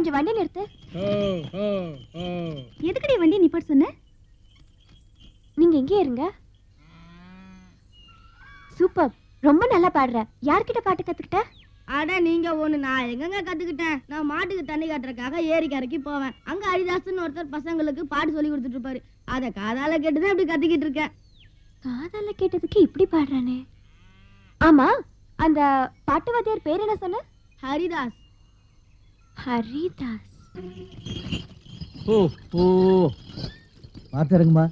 கொஞ்சம் வண்டி நிறுத்து. எதுக்குடி வண்டி நிப்பாட்ட சொன்ன? நீங்க எங்கே இருங்க. சூப்பர், ரொம்ப நல்லா பாடுற. யார்கிட்ட பாட்டு கத்துக்கிட்ட? அட நீங்க ஒண்ணு, நான் எங்கங்க கத்துக்கிட்டேன். நான் மாட்டுக்கு தண்ணி காட்டுறதுக்காக ஏரிக்கரைக்கு போவேன். அங்க ஹரிதாஸ்னு ஒருத்தர் பசங்களுக்கு பாட்டு சொல்லி கொடுத்துட்டு இருப்பாரு. அத காதால கேட்டுதான் இப்படி கத்திக்கிட்டு இருக்கேன். காதால கேட்டதுக்கு இப்படி பாடுறானே. ஆமா, அந்த பாட்டு வாத்தியார் பேர் என்ன சொன்ன? ஹரிதாஸ். ஹரிதாஸ். ஓ ஓ பாத்துறங்கம்மா.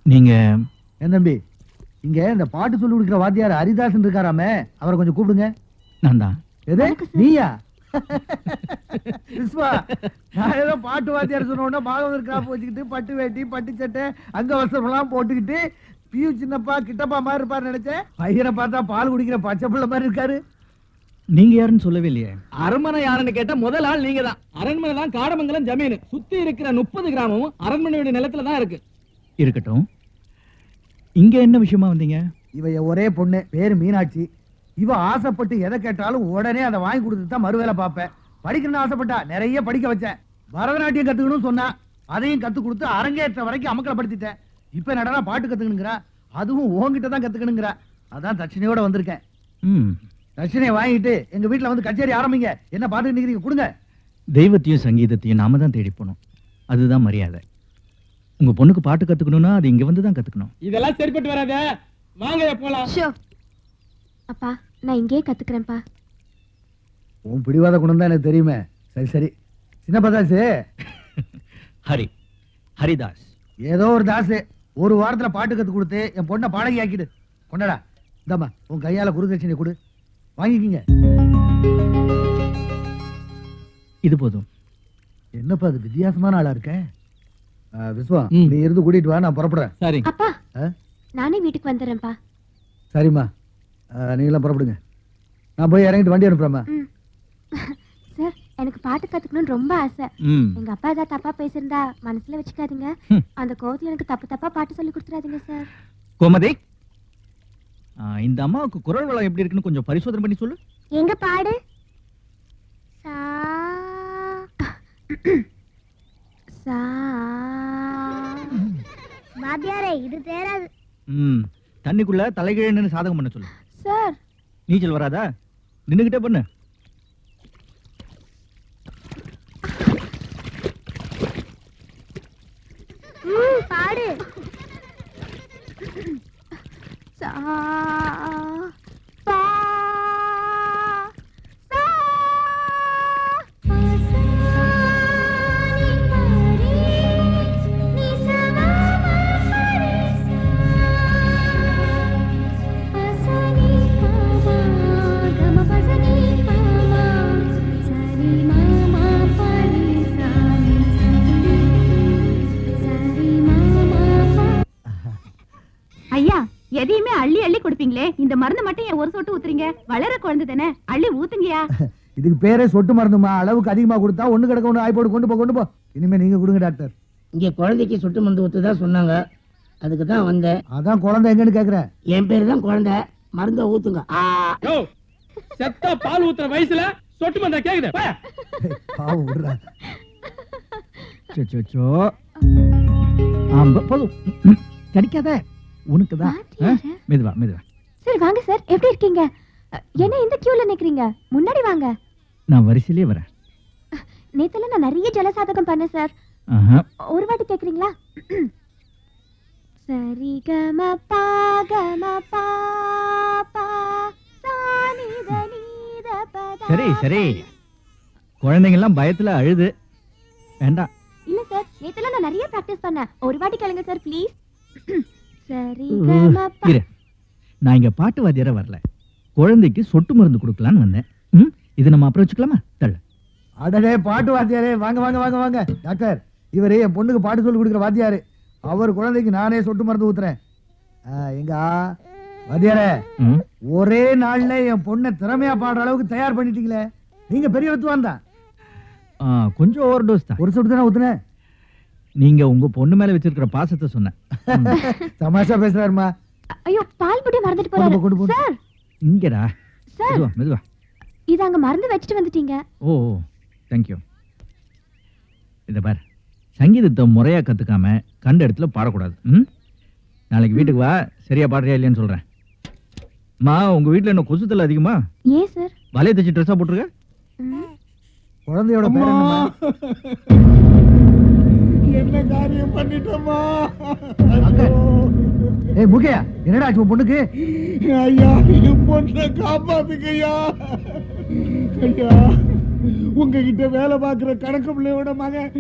நீங்க என் தம்பி, இங்க இந்த பாட்டு சொல்லி கொடுக்கிற வாத்தியார் ஹரிதாசன் இருக்காராமே, அவரை கொஞ்சம் கூப்பிடுங்க. நான் தான். எது நீயா? விஸ்வா, நான் ஏதோ பாட்டு வாத்தியார் சொன்ன பாகவதர் கிராப் வச்சுக்கிட்டு பட்டு வேட்டி பட்டு சட்டை அங்க வசமெல்லாம் போட்டுக்கிட்டு பியூ சின்னப்பா கிட்டப்பா மாதிரி இருப்பாரு நினைச்சேன். பையனை பார்த்தா பால் குடிக்கிற பச்சை பிள்ளை மாதிரி இருக்காரு. நீங்க யாருன்னு சொல்லவே இல்லையே. அரண்மனை யாருன்னு கேட்ட முதல் ஆள் நீங்க தான். அரண்மனை தான் காடமங்கலம் ஜமீன். சுத்தி இருக்கிற 30 கிராமமும் அரண்மனையோட நிலத்துல தான் இருக்கு. இருக்கட்டும், இங்க என்ன விஷயமா வந்தீங்க? இவ ஒரே பொண்ணு, பேரு மீனாட்சி. இவ ஆசைப்பட்டு எதை கேட்டாலும் உடனே அதை வாங்கி கொடுத்துட்டு தான் மறுவேலை பார்ப்பேன். படிக்கணும்னு ஆசைப்பட்டா, நிறைய படிக்க வச்சேன். பரதநாட்டியம் கத்துக்கணும்னு சொன்னா, அதையும் கத்து கொடுத்து அரங்கேற்ற வரைக்கும் அமக்கலப்படுத்திட்டேன். இப்ப நடனா பாட்டு கத்துக்கணுங்கிறா, அதுவும் உன்கிட்ட தான் கத்துக்கணுங்கிறா. அதான் தட்சணையோட வந்திருக்கேன். தட்சணையை வாங்கிட்டு எங்க வீட்டுல வந்து கச்சேரி ஆரம்பிங்க. என்ன பாட்டு நிக்கிறீங்க, கொடுங்க. தெய்வத்தையும் சங்கீதத்தையும் நாம தான் தேடி போனோம். அதுதான் மரியாதை. உங்க பொண்ணுக்கு பாட்டு கத்துக்கணும்னா அது இங்க வந்து தான் கத்துக்கணும். இதெல்லாம் சரிப்பட்டு வராத. வாங்க போலாம். அப்பா, நான் இங்கேயே கத்துக்கிறேன்ப்பா. உன் பிடிவாத குணம் தான் எனக்கு தெரியுமே. சரி சரி சின்னப்பா தாசு. ஹரிதாஸ். ஏதோ ஒரு தாசு ஒரு வாரத்துல பாட்டு கத்து கொடுத்து என் பொண்ணை பாடகி ஆக்கிடு. கொண்டாடா, இந்தாம்மா உன் கையால குருதட்சணை கொடு, வாங்கிக்கிங்க. இது போதும். என்னப்பா அது வித்தியாசமான ஆளா இருக்க. விஸ்வா, நீ இருந்து கூட்டிட்டு வா, நான் புறப்படுறேன். சரி அப்பா, நானே வீட்டுக்கு வந்துடுறேன்ப்பா. சரிம்மா, நீங்களாம் புறப்படுங்க. நான் போய் இறங்கிட்டு வண்டி அனுப்புறேம்மா. சார், எனக்கு பாட்டு கத்துக்கணும்னு ரொம்ப ஆசை. எங்க அப்பா ஏதாவது தப்பா பேசியிருந்தா மனசுல வச்சுக்காதீங்க. அந்த கோவத்துல எனக்கு தப்பு தப்பா பாட்டு சொல்லி கொடுத்துறாதீங்க சார். கோமதி, இந்த அம்மாவுக்கு குரல் வளம் எப்படி இருக்குன்னு கொஞ்சம் பரிசோதனை பண்ணி சொல்லு. எங்க பாடு. வாத்தியாரே, இது தேராது. தண்ணிக்குள்ள தலைகீழன்னு சாதகம் பண்ண சொல்லு. சார், நீச்சல் வராதா? நின்னுகிட்டே பண்ணு. பாடு. ஐயா, எதையுமே அள்ளி அள்ளி கொடுப்பீங்களே, இந்த மருந்து மட்டும் ஏன் ஒரு சொட்டு ஊத்துறீங்க? வளர குழந்தை தானே, அள்ளி ஊத்துங்கயா. இதுக்கு பேரே சொட்டு மருந்துமா. அளவுக்கு அதிகமா கொடுத்தா ஒண்ணு கிடக்க ஒண்ணு ஆய்ப்போடு கொண்டு போ. இனிமே நீங்க கொடுங்க டாக்டர். இங்க குழந்தைக்கு சொட்டு மருந்து ஊத்துதா சொன்னாங்க, அதுக்கு தான் வந்தேன். அதான் குழந்தை எங்கன்னு கேக்குறேன். என் பேரு தான் குழந்தை, மருந்த ஊத்துங்க. செத்த பால் ஊத்துற வயசுல சொட்டு மருந்தா கேக்குது. பாவம் விடுறா. போதும், கிடைக்காத உனக்குதான். மெதுவா மெதுவா. சார் வாங்க சார், எப்படி இருக்கீங்க? என்ன இந்த கியூல நிக்கிறீங்க? முன்னாடி வாங்க. நான் வரிசையிலே வரேன். நேத்துல நான் நிறைய ஜலசாதகம் பண்ணேன் சார். ஒரு வாட்டி கேக்குறீங்களா? சரி கம பாகம பாபா சானித நீத பதா. சரி சரி, குழந்தைங்க எல்லாம் பயத்துல அழுது. வேண்டாம். இல்ல சார், நேத்துல நான் நிறைய பிராக்டிஸ் பண்ணேன். ஒரு வாட்டி கேளுங்க சார் ப்ளீஸ். சரி கம பா. நான் இங்க பாட்டு வாத்தியார வரல, குழந்தைக்கு சொட்டு மருந்து கொடுக்கலான்னு வந்தேன். இது நம்ம அப்புறம் வச்சுக்கலாமா? தள்ள. அடடே பாட்டு வாத்தியாரே, வாங்க வாங்க வாங்க வாங்க. டாக்டர், இவரே என் பொண்ணுக்கு பாட்டு சொல்லி கொடுக்குற வாத்தியாரு. அவர் குழந்தைக்கு நானே சொட்டு மருந்து ஊத்துறேன். எங்க வாத்தியாரே, ஒரே நாள்ல என் பொண்ணை திறமையா பாடுற அளவுக்கு தயார் பண்ணிட்டீங்களே. நீங்க பெரிய வித்துவான் தான். கொஞ்சம் ஓவர் டோஸ் தான். ஒரு சொட்டு தானே ஊத்துனேன். நீங்க உங்க பொண்ணு மேல வச்சிருக்கிற பாசத்தை சொன்ன. தமாஷா பேசுறாருமா. ஐயோ பால் புடி மறந்துட்டு கொண்டு போ, கொண்டு போ. போறாரு சார். இங்கடா. சார் மெதுவா மெதுவா. இது அங்க மறந்து வச்சுட்டு வந்துட்டீங்க. ஓ தேங்க்யூ. இதை பார், சங்கீதத்தை முறையா கத்துக்காம கண்ட இடத்துல பாடக்கூடாது. நாளைக்கு வீட்டுக்கு வா, சரியா பாடுறியா இல்லையான்னு சொல்றேன். அம்மா, உங்க வீட்டுல என்ன கொசுத்தல் அதிகமா? ஏன் சார்? வலைய தச்சு ட்ரெஸ்ஸா போட்டுருக்க? குழந்தையோட பேர் என்னம்மா? என்ன காரியம் பண்ணிட்டோமா? ஏய் முகையா, என்னடா ஆச்சு உன் பொண்ணுக்கு? ஐயா, என் பொண்ணை காப்பாத்துக்கய்யா. ஐயா, உங்ககிட்ட வேலை பார்க்கிற கணக்கு பிள்ளையோட மகன்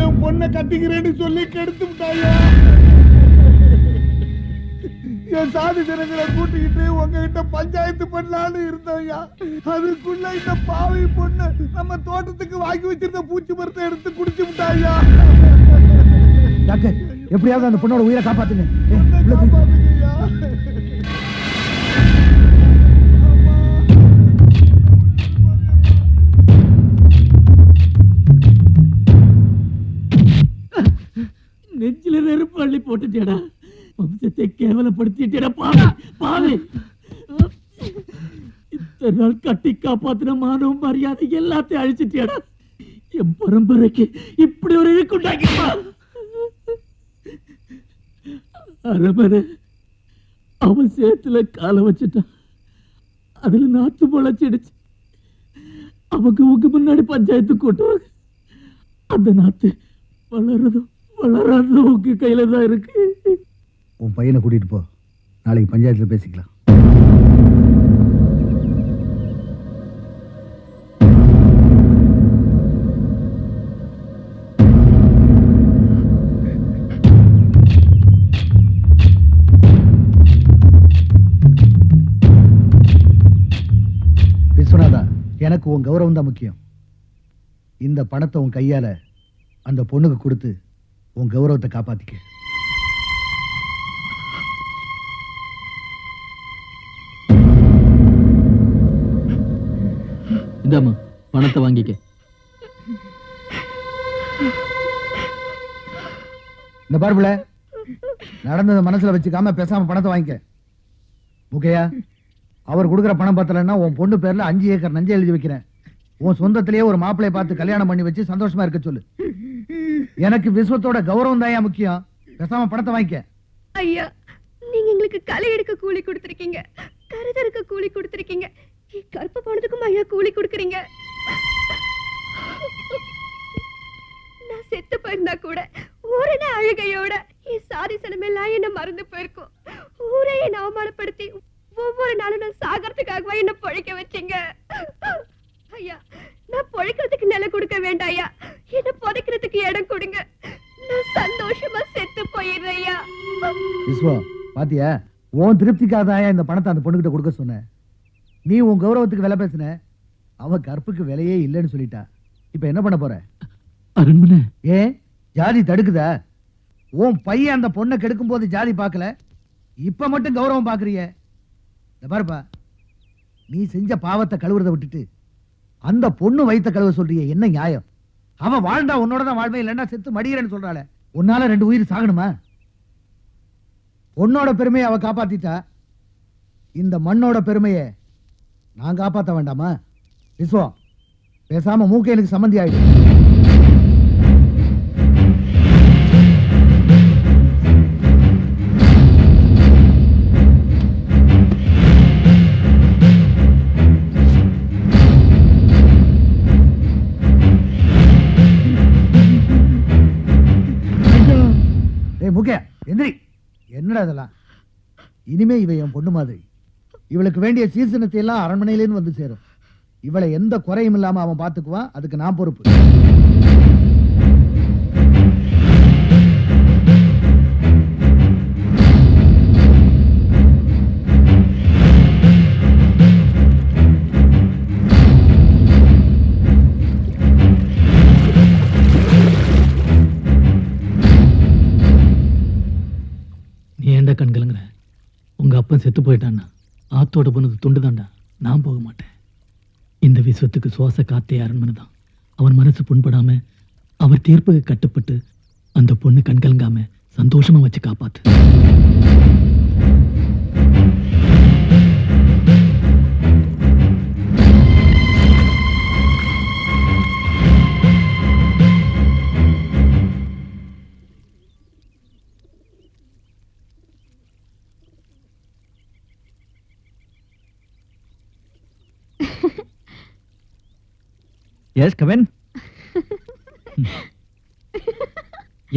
என் பொண்ணை கட்டிக்கிறேன்னு சொல்லி கெடுத்து விட்டாயா. என் சாதி ஜனங்களை கூட்டிக்கிட்டு உங்ககிட்ட பஞ்சாயத்து பண்ணலான்னு இருந்தோம்யா. அதுக்குள்ள இந்த பாவி பொண்ணு நம்ம தோட்டத்துக்கு வாங்கி வச்சிருந்த பூச்சி மரத்தை எடுத்து குடிச்சு விட்டாயா. டாக்டர், எப்படியாவது அந்த பொண்ணோட உயிரை காப்பாத்துங்க. நெஞ்சில நெருப்பு அள்ளி போட்டுட்டேடா. வம்சத்தை கேவலப்படுத்திட்டேடா பாவி பாவி. இத்தனை நாள் கட்டி காப்பாத்தின மானவ மரியாதை எல்லாத்தையும் அழிச்சிட்டேடா. என் பரம்பரைக்கு இப்படி ஒரு இருக்குண்டாக்கிப்பா. அரமனை அவன் சேத்துல காலை வச்சுட்டான். அதுல நாத்து முளைச்சிடுச்சு. அவங்க உங்க முன்னாடி பஞ்சாயத்து கூட்டுவாங்க. அந்த நாத்து வளர்றதும் வளராததும் உங்க கையில தான் இருக்கு. உன் பையனை கூட்டிட்டு போ, நாளைக்கு பஞ்சாயத்துல பேசிக்கலாம். விஸ்வநாதா, எனக்கு உன் கௌரவம் தான் முக்கியம். இந்த பணத்தை உன் கையால அந்த பொண்ணுக்கு கொடுத்து உன் கௌரவத்தை காப்பாத்திக்க. இந்தாம்மா பணத்தை வாங்கிக்க. இந்த பார்புல நடந்ததை மனசுல வச்சுக்காம பேசாம பணத்தை வாங்கிக்க. முகையா, அவர் கொடுக்குற பணம் பத்தலன்னா உன் பொண்ணு பேர்ல 5 ஏக்கர் நஞ்சை எழுதி வைக்கிறேன். உன் சொந்தத்திலேயே ஒரு மாப்பிளைய பார்த்து கல்யாணம் பண்ணி வச்சு சந்தோஷமா இருக்க சொல்லு. எனக்கு விஸ்வத்தோட கௌரவம் தான் முக்கியம். பேசாம பணத்தை வாங்கிக்க. ஐயா, நீங்க எங்களுக்கு களை எடுக்க கூலி கொடுத்திருக்கீங்க, கருதறுக்க கூலி கொடுத்திருக்கீங்க, கருப்பு போனதுக்கும் ஐயா கூலி கொடுக்கறீங்க. நான் செத்து போயிருந்தா கூட ஊரே அழுகையோட என் சாதி சிலமெல்லாம் என்ன மறந்து போயிருக்கும். ஊரே என்ன அவமானப்படுத்தி ஒவ்வொரு நாளும் நான் சாகறதுக்காகவா என்ன பொழைக்க வச்சீங்க. ஐயா, நான் பொழைக்கிறதுக்கு நிலை கொடுக்க வேண்டாம் ஐயா, என்ன புதைக்கிறதுக்கு இடம் கொடுங்க. நான் சந்தோஷமா செத்து போயிடுறேன் ஐயா. விஸ்வா, பாத்தியா, உன் திருப்திக்காக இந்த பணத்தை அந்த பொண்ணுகிட்ட கொடுக்க சொன்னேன். நீ உன் கௌரவத்துக்கு விலை பேசுன, அவ கற்புக்கு விலையே இல்லைன்னு சொல்லிட்டா. இப்ப என்ன பண்ண போற? அரண்மனை ஏன் ஜாதி தடுக்குதா? உன் பையன் அந்த பொண்ணை கெடுக்கும் போது ஜாதி பார்க்கல, இப்ப மட்டும் கௌரவம் பாக்குறிய. பாருப்பா, நீ செஞ்ச பாவத்தை கழுவுறத விட்டுட்டு அந்த பொண்ணு வைத்த கழுவ சொல்றிய, என்ன நியாயம்? அவ வாழ்ந்தா உன்னோட தான் வாழ்வேன், இல்லைன்னா செத்து மடிகிறேன்னு சொல்றாள. உன்னால 2 உயிர் சாகணுமா? உன்னோட பெருமையை அவ காப்பாத்திட்டா, இந்த மண்ணோட பெருமையை நான் காப்பாத்த வேண்டாமா? விஸ்வா, பேசாம மூக்கையனுக்கு சம்பந்தி ஆயிடும். முக்கிய எந்திரி. என்னடா இதெல்லாம்? இனிமே இவ என் பொண்ணு மாதிரி. இவளுக்கு வேண்டிய சீசனத்தை எல்லாம் அரண்மனையிலேன்னு வந்து சேரும். இவளை எந்த குறையும் இல்லாம அவன் பாத்துக்குவான். அதுக்கு நான் பொறுப்பு. ஏன்டா கண்கலங்கிற? உங்க அப்பன் செத்து போயிட்டான்னா ஆத்தோட பொண்ணுக்கு துண்டு தாண்டா. நான் போக மாட்டேன். இந்த விஸ்வத்துக்கு சுவாச காத்தே அரண்மனை தான். அவன் மனசு புண்படாம, அவர் தீர்ப்புக்கு கட்டுப்பட்டு அந்த பொண்ணு கண்கலங்காம சந்தோஷமா வச்சு காப்பாத்து. எஸ் கவின்.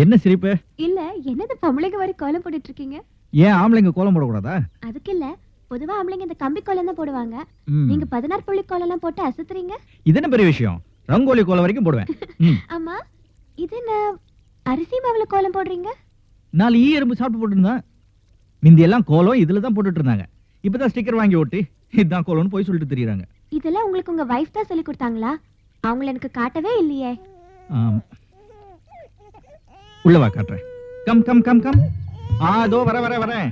என்ன சிரிப்பு? இல்ல என்னது பொம்பளைங்க வரை கோலம் போட்டுட்டு இருக்கீங்க? ஏன் ஆம்பளைங்க கோலம் போடக்கூடாதா? அதுக்கு இல்ல, பொதுவா ஆம்பளைங்க இந்த கம்பி கோலம் தான் போடுவாங்க. ம். நீங்க 16 புள்ளி கோலம் எல்லாம் போட்டு அசத்துறீங்க. இது என்ன பெரிய விஷயம்? ரங்கோலி கோலம் வரைக்கும் போடுவேன். ம். ஆமா, இது என்ன அரிசி மாவுல கோலம் போடுறீங்க? 4 ஈ எறும்பு சாப்பிட்டு போட்டுருந்தான். மிந்தி எல்லாம் கோலம் இதுல தான் போட்டுட்டு இருந்தாங்க. இப்பதான் ஸ்டிக்கர் வாங்கி ஓட்டி இதுதான் கோலம்னு போய் சொல்லிட்டு தெரியுறாங்க. இதெல்லாம் உங்களுக்கு உங்க வைஃப் தான் சொல்லி கொடுத்தாங்களா? அவங்கள எனக்கு காட்டவே இல்லையே. உள்ள வா காட்டுறேன். Come come come come. அதோ வர வர வரேன்.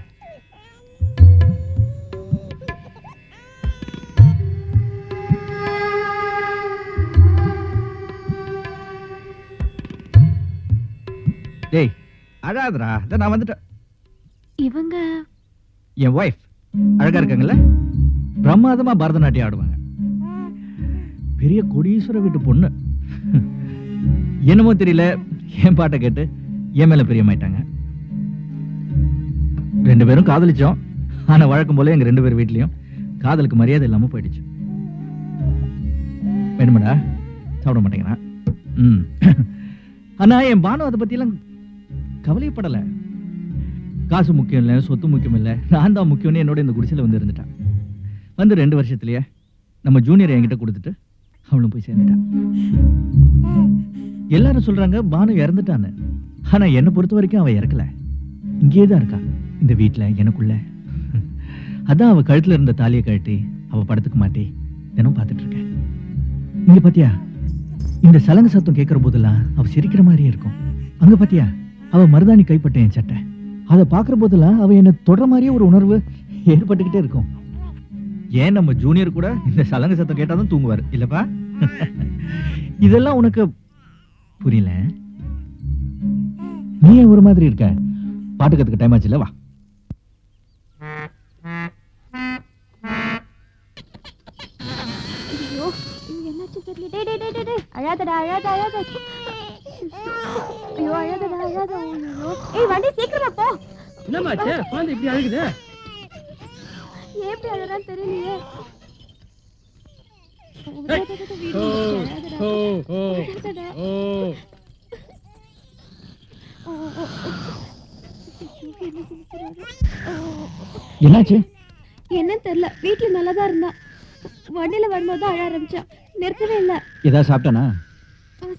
டேய் அழாதடா, நான் வந்துட்டேன். இவங்க என் ஒய்ஃப் அழகா இருக்காங்கல்ல? பிரமாதமா பரதநாட்டியம் ஆடுவாங்க. பெரிய கோடீஸ்வர வீட்டு பொண்ணு. என்னமோ தெரியல, என் பாட்டை கேட்டு என் மேல பிரியமாயிட்டாங்க. 2 பேரும் காதலிச்சோம். ஆனா வழக்கம் போல எங்க 2 பேர் வீட்லயும் காதலுக்கு மரியாதை இல்லாம போயிடுச்சு. வேணுமாடா? சாப்பிட மாட்டேங்கிறான். ஆனா என் பானு அதை பத்தி எல்லாம் கவலைப்படல. காசு முக்கியம் இல்ல, சொத்து முக்கியம் இல்ல, நான் தான் முக்கியம்னு என்னோட இந்த குடிசையில வந்து இருந்துட்டான். வந்து 2 வருஷத்துலயே நம்ம ஜூனியர் என்கிட்ட கொடுத்துட்டு அவளும் போய் சேர்ந்துட்டான். எல்லாரும் சொல்றாங்க பானு இறந்துட்டான்னு. ஆனா என்ன பொறுத்த வரைக்கும் அவ இறக்கல, இங்கேயே தான் இருக்கா, இந்த வீட்டுல எனக்குள்ள. அதான் அவ கழுத்துல இருந்த தாலியை கழட்டி அவ படத்துக்கு மாட்டி தினம் பார்த்துட்டு இருக்கேன். இங்க பாத்தியா, இந்த சலங்க சத்தம் கேட்கிற போதெல்லாம் அவ சிரிக்கிற மாதிரியே இருக்கும். அங்க பாத்தியா, அவ மருதாணி கைப்பட்ட என் சட்டை, அதை பாக்குற போதெல்லாம் அவ என்ன தொடர மாதிரியே ஒரு உணர்வு ஏற்பட்டுக்கிட்டே இருக்கும். ஏன் நம்ம ஜூனியர் கூட இந்த சலங்க சத்தம் கேட்டாதான் தூங்குவார் இல்லப்பா? இதெல்லாம் உனக்கு புரியல? நீ ஏன் ஒரு மாதிரி இருக்க? பாட்டு கத்துக்க டைம் ஆச்சு இல்ல? வா. ஐயோ, இங்க என்னாச்சு தெரியல. டேய் டேய் டேய் டேய், அழாதடா அழாத அழாத. ஐயோ அழாதடா அழாத. ஐயோ ஏய் வண்டி சீக்கிரமா போ. என்னமாச்சு? குழந்தை இப்படி அழுகுது. ஏன் இப்படி அழறான்னு தெரியலையே. என்னாச்சு? என்ன தெரியல, வீட்டுல நல்லாதான் இருந்தா. வண்டியில வரும்போது அழ ஆரம்பிச்சா, நிறுத்தவே இல்ல. ஏதாவது சாப்பிட்டானா?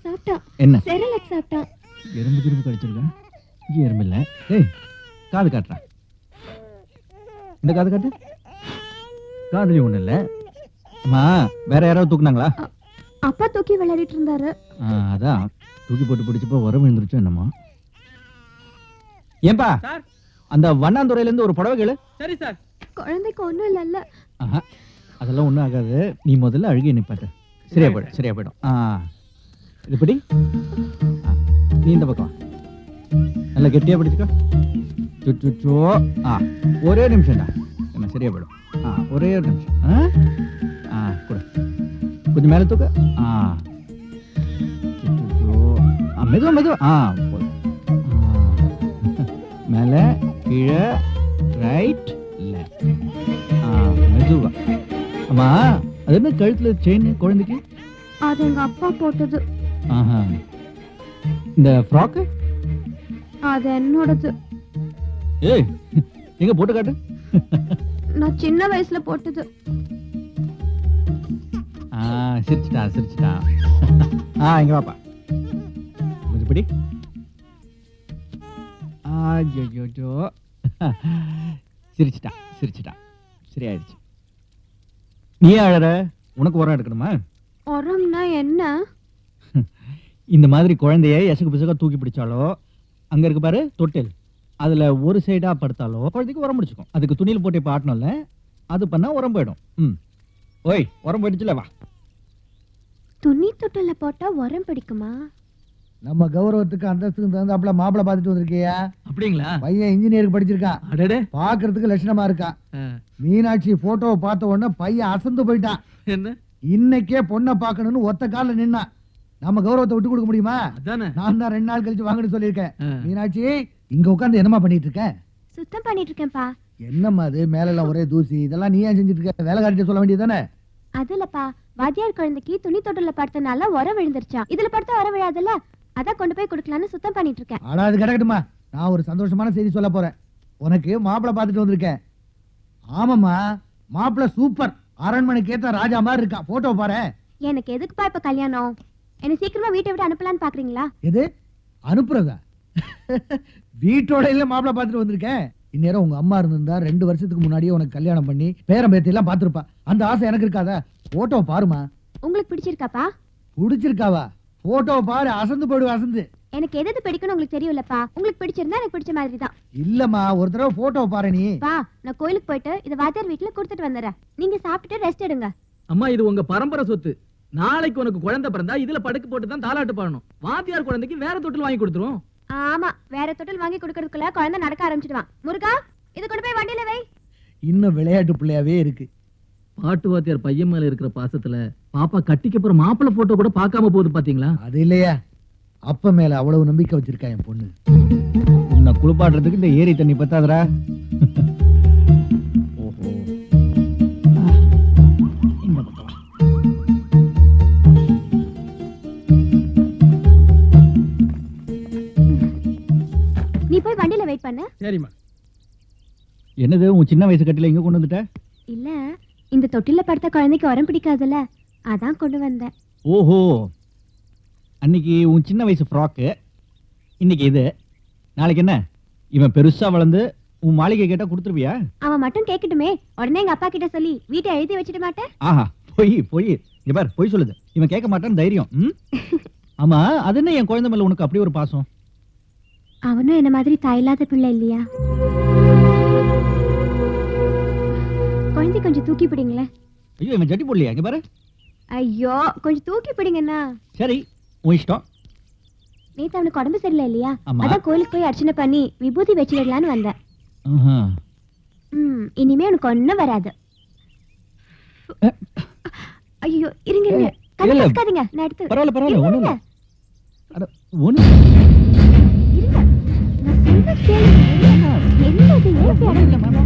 சாப்பிட்டான். என்ன? செரலக் சாப்பிட்டான். எறும்பு திரும்பி கடிச்சிருக்கா? இங்கே எறும்பு இல்ல. ஏய் காது காட்டுறா. இந்த காது காட்டு. காதுலயும் ஒண்ணு இல்ல. அம்மா வேற யாராவது தூக்குனாங்களா? அப்பா தூக்கி விளையாடிட்டு இருந்தாரு. அதான் தூக்கி போட்டு பிடிச்சப்போ உரம் விழுந்துருச்சோ என்னமோ. ஏன்பா அந்த வண்ணாந்துறையில இருந்து ஒரு புடவை கேளு. சரி சார். குழந்தைக்கு ஒண்ணும் இல்ல. அதெல்லாம் ஒண்ணும் ஆகாது. நீ முதல்ல அழுகி நிப்பாட்டு. சரியா போயிடும், சரியா போயிடும். இது பிடி. நீ இந்த பக்கம் நல்லா கெட்டியா பிடிச்சுக்கோ. சுச்சோ. ஒரே நிமிஷம்டா, என்ன சரியா போயிடும். ஒரே ஒரு நிமிஷம். கொடு, கொஞ்சம் மேல தூக்க. மெதுவா மெதுவா. மேல கீழே ரைட் லெஃப்ட். மெதுவா. அம்மா அது என்ன கழுத்துல செயின் குழந்தைக்கு? அது எங்க அப்பா போட்டது. இந்த ஃப்ராக்கு அது என்னோடது. ஏய் எங்க போட்டு காட்டு. நான் சின்ன வயசுல போட்டது. சிரிச்சிட்டான் சிரிச்சிட்டான். இங்க வாப்பா, கொஞ்சம் பிடி. ஐயோ சிரிச்சிட்டான் சிரிச்சிட்டான். சரியாயிடுச்சு. நீ அழற, உனக்கு உரம் எடுக்கணுமா? உரம்னா என்ன? இந்த மாதிரி குழந்தைய எசகு பிசகா தூக்கி பிடிச்சாலோ, அங்க இருக்கு பாரு தொட்டில், அதுல ஒரு சைடா படுத்தாலோ குழந்தைக்கு உரம் பிடிச்சிக்கும். அதுக்கு துணியில் போட்டு இப்ப ஆட்டணும்ல, அது பண்ணா உரம் போயிடும். ஓய் உரம் போயிடுச்சுல, வா. துணி தொட்டில போட்டா உரம் பிடிக்குமா? நம்ம கௌரவத்துக்கு அந்தஸ்துக்கு தகுந்தாப்புல மாப்பிளை பார்த்துட்டு வந்திருக்கியா? அப்படிங்களா? பையன் இன்ஜினியருக்கு படிச்சிருக்கான். அடடே, பாக்குறதுக்கு லட்சணமா இருக்கான். மீனாட்சி போட்டோவை பார்த்த உடனே பையன் அசந்து போயிட்டான். என்ன இன்னைக்கே பொண்ணை பார்க்கணும்னு ஒத்த காலில் நின்னான். நம்ம கௌரவத்தை விட்டு கொடுக்க முடியுமா? நான் தான் 2 நாள் கழிச்சு வாங்கன்னு சொல்லியிருக்கேன். மீனாட்சி இங்க உட்கார்ந்து என்னமா பண்ணிட்டு இருக்க? சுத்தம் பண்ணிட்டு இருக்கேன்ப்பா. என்னம்மா அது மேல எல்லாம் ஒரே தூசி, இதெல்லாம் நீ ஏன் செஞ்சுட்டு இருக்க? வேலைக்காரிட்ட சொல்ல வேண்டியதானே? அது இல்லப்பா, வாத்தியார் குழந்தைக்கு துணி தொட்டில படுத்தனால உரம் விழுந்துருச்சான். இதுல படுத்தா உரம் விழாதுல்ல, அதான் கொண்டு போய் கொடுக்கலான்னு சுத்தம் பண்ணிட்டு இருக்கேன். ஆனா அது கிடக்கட்டுமா, நான் ஒரு சந்தோஷமான செய்தி சொல்ல போறேன். உனக்கு மாப்பிள்ளை பார்த்துட்டு வந்திருக்கேன். ஆமாம்மா, மாப்பிள்ளை சூப்பர், அரண்மனைக்கு ஏத்த ராஜா மாதிரி இருக்கான். போட்டோ பாரு. எனக்கு எதுக்குப்பா இப்ப கல்யாணம்? என்ன சீக்கிரமா வீட்டை விட்டு அனுப்பலான்னு பாக்குறீங்களா? எது அனுப்புறதா? வீட்டோட இல்ல மாப்பிள்ளை பார்த்துட்டு வந்திருக்கேன். இந்நேரம் உங்க அம்மா இருந்திருந்தா 2 வருஷத்துக்கு முன்னாடியே உனக்கு கல்யாணம் பண்ணி பேரம் பேத்தி எல்லாம் பார்த்திருப்பா. அந்த ஆசை எனக்கு இருக்காதா? போட்டோ பாருமா. உங்களுக்கு பிடிச்சிருக்காப்பா? பிடிச்சிருக்காவா? போட்டோ பாரு, அசந்து போயிடு. அசந்து எனக்கு எது பிடிக்கும்னு உங்களுக்கு தெரியும்லப்பா. உங்களுக்கு பிடிச்சிருந்தா எனக்கு பிடிச்ச மாதிரி தான். இல்லம்மா, ஒரு தடவை போட்டோ பாரு. நீ பா, நான் கோயிலுக்கு போயிட்டு இத வாத்தியார் வீட்டுல கொடுத்துட்டு வந்துடுறேன். நீங்க சாப்பிட்டுட்டு ரெஸ்ட் எடுங்க. அம்மா, இது உங்க பரம்பரை சொத்து. நாளைக்கு உனக்கு குழந்தை பிறந்தா இதுல படுக்க போட்டு தான் தாலாட்டு பாடணும். வாத்தியார் குழந்தைக்கு வேற தொட்டில் வாங்கி கொடுத்துரும். ஆமா, வேற தொட்டில் வாங்கி கொடுக்கறதுக்குள்ள குழந்தை நடக்க ஆரம்பிச்சிடுவான். முருகா, இது கொண்டு போய் வண்டியில வை. இன்னும் விளையாட்டு பிள்ளையாவே இருக்கு. பாட்டு வாத்தியார் பையன் மேல இருக்கிற பாசத்துல பாப்பா கட்டிக்க போற மாப்பிள்ளை போட்டோ கூட பார்க்காம போகுது பாத்தீங்களா? அது இல்லையா, அப்ப மேல அவ்வளவு நம்பிக்கை வச்சிருக்கா என் பொண்ணு. உன்னை குளிப்பாடுறதுக்கு இந்த ஏரி தண்ணி பத்தாதரா? ஓஹோ, இந்த பக்கம். நீ போய் வண்டியில வெயிட் பண்ணு. சரிம்மா. என்னது உன் சின்ன வயசு கட்டில இங்க கொண்டு வந்துட்ட? இல்ல, இந்த தொட்டில படுத்த குழந்தைக்கு உரம் பிடிக்காதுல்ல, அதான் கொண்டு வந்தேன். ஓஹோ, அன்னைக்கு உன் சின்ன வயசு ஃப்ராக்கு, இன்னைக்கு இது. நாளைக்கு என்ன, இவன் பெருசா வளர்ந்து உன் மாளிகை கேட்டா கொடுத்துருவியா? அவன் மட்டும் கேட்கட்டுமே, உடனே எங்க அப்பா கிட்ட சொல்லி வீட்டை எழுதி வச்சிட மாட்டேன். ஆஹா, பொய் இங்க பார், பொய் சொல்லுது. இவன் கேட்க மாட்டான்னு தைரியம். ஆமா, அது என்ன என் குழந்தை மேல உனக்கு அப்படி ஒரு பாசம்? அவனும் என்ன மாதிரி தாயில்லாத பிள்ளை இல்லையா? குழந்தை கொஞ்சம் தூக்கி பிடிங்களேன். ஐயோ, இவன் ஜட்டி போடலையா? இங்க பாரு. ஐயோ, கொஞ்சம் தூக்கி பிடிங்கண்ணா. சரி, உன் இஷ்டம். நேத்து அவனுக்கு உடம்பு சரியில்லை இல்லையா, ஆமா. அதான் கோயிலுக்கு போய் அர்ச்சனை பண்ணி விபூதி வச்சிடலான்னு வந்தேன். ஆஹா. இனிமே உனக்கு ஒண்ணும் வராது. ஐயோ, இருங்க இருங்க, இல்ல. கத்துக்காதீங்க, நான் எடுத்து. பரவாயில்ல, ஒண்ணும் இல்ல. அட, ஒண்ணு இருங்க, நான் சொல்றது கேளுங்க. என்னது, ஏன் இப்படி அடங்குறீங்க?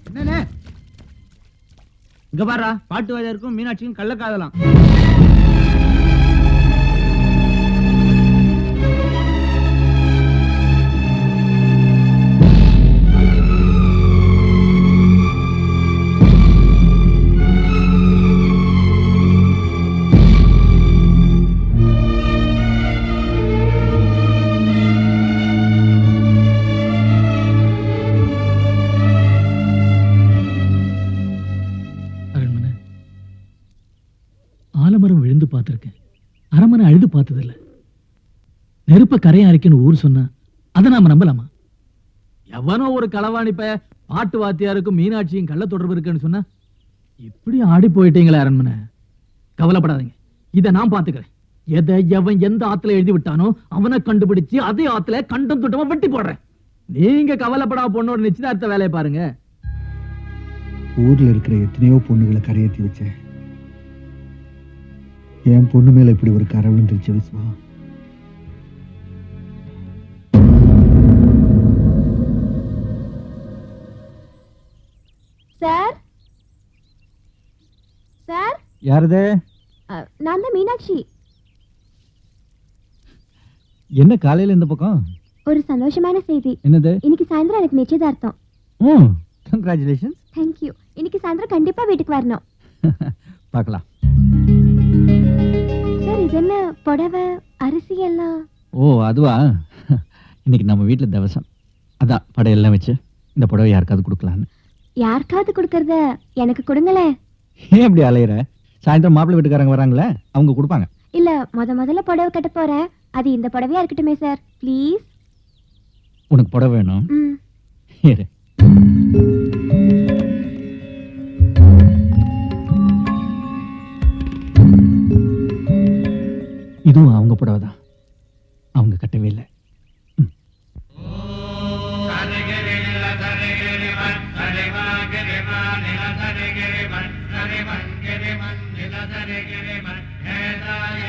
என்னண்ணே? இங்க பாரு, பாட்டு வாத்தியாருக்கும் மீனாட்சிக்கும் கள்ளக்காதலாம். ஆலமரம் விழுந்து பார்த்திருக்கேன், அரமனை அழுது பார்த்ததில்ல. நெருப்ப கரையா இருக்குன்னு ஊர் சொன்னா அதை நாம நம்பலாமா? எவனோ ஒரு களவாணிப்ப பாட்டு வாத்தியாருக்கும் மீனாட்சியும் கள்ள தொடர்பு இருக்குன்னு சொன்னா இப்படி ஆடி போயிட்டீங்களே அரண்மனை. கவலைப்படாதீங்க, இதை நான் பாத்துக்கிறேன். எதை எவன் எந்த ஆத்துல எழுதி விட்டானோ அவனை கண்டுபிடிச்சு அதே ஆத்துல கண்டம் துட்டமா வெட்டி போடுறேன். நீங்க கவலைப்படாம பொண்ணோட நிச்சயதார்த்த வேலையை பாருங்க. ஊர்ல இருக்கிற எத்தனையோ பொண்ணுகளை கரையேற்றி வச்சேன். என் பொண்ணு மேல இப்படி ஒரு கரை விழுந்துருச்சு விஸ்வா. Sir, sir. யாரது? நான் தான் மீனாட்சி. என்ன காலையில இந்த பக்கம்? ஒரு சந்தோஷமான செய்தி. என்னது? இன்னைக்கு சாயந்தரம் எனக்கு நிச்சயதார்த்தம். கங்க்ராச்சுலேஷன்ஸ். தேங்க்யூ. இன்னைக்கு சாயந்தரம் கண்டிப்பா வீட்டுக்கு வரணும். பார்க்கலாம். சார், இது என்ன புடவை அரிசி எல்லாம்? ஓ, அதுவா? இன்னைக்கு நம்ம வீட்டுல தவசம், அதான் படையெல்லாம் வச்சு இந்த புடவை யாருக்காவது கொடுக்கலான்னு. யாருக்காவது கொடுக்கறத எனக்கு கொடுங்களே. ஏன் இப்படி அலையிற? சாயந்தரம் மாப்பிள்ளை வீட்டுக்காரங்க வராங்களே, அவங்க கொடுப்பாங்க. இல்ல, முதல்ல புடவை கட்ட போறேன். அது இந்த புடவையா இருக்கட்டுமே சார், ப்ளீஸ். உனக்கு புடவை வேணும்? இரு. இதுவும் அவங்க புடவை தான், அவங்க கட்டவே இல்லை. हरिमन् गिरिमन् निलधरि गिरिमन् भेदाय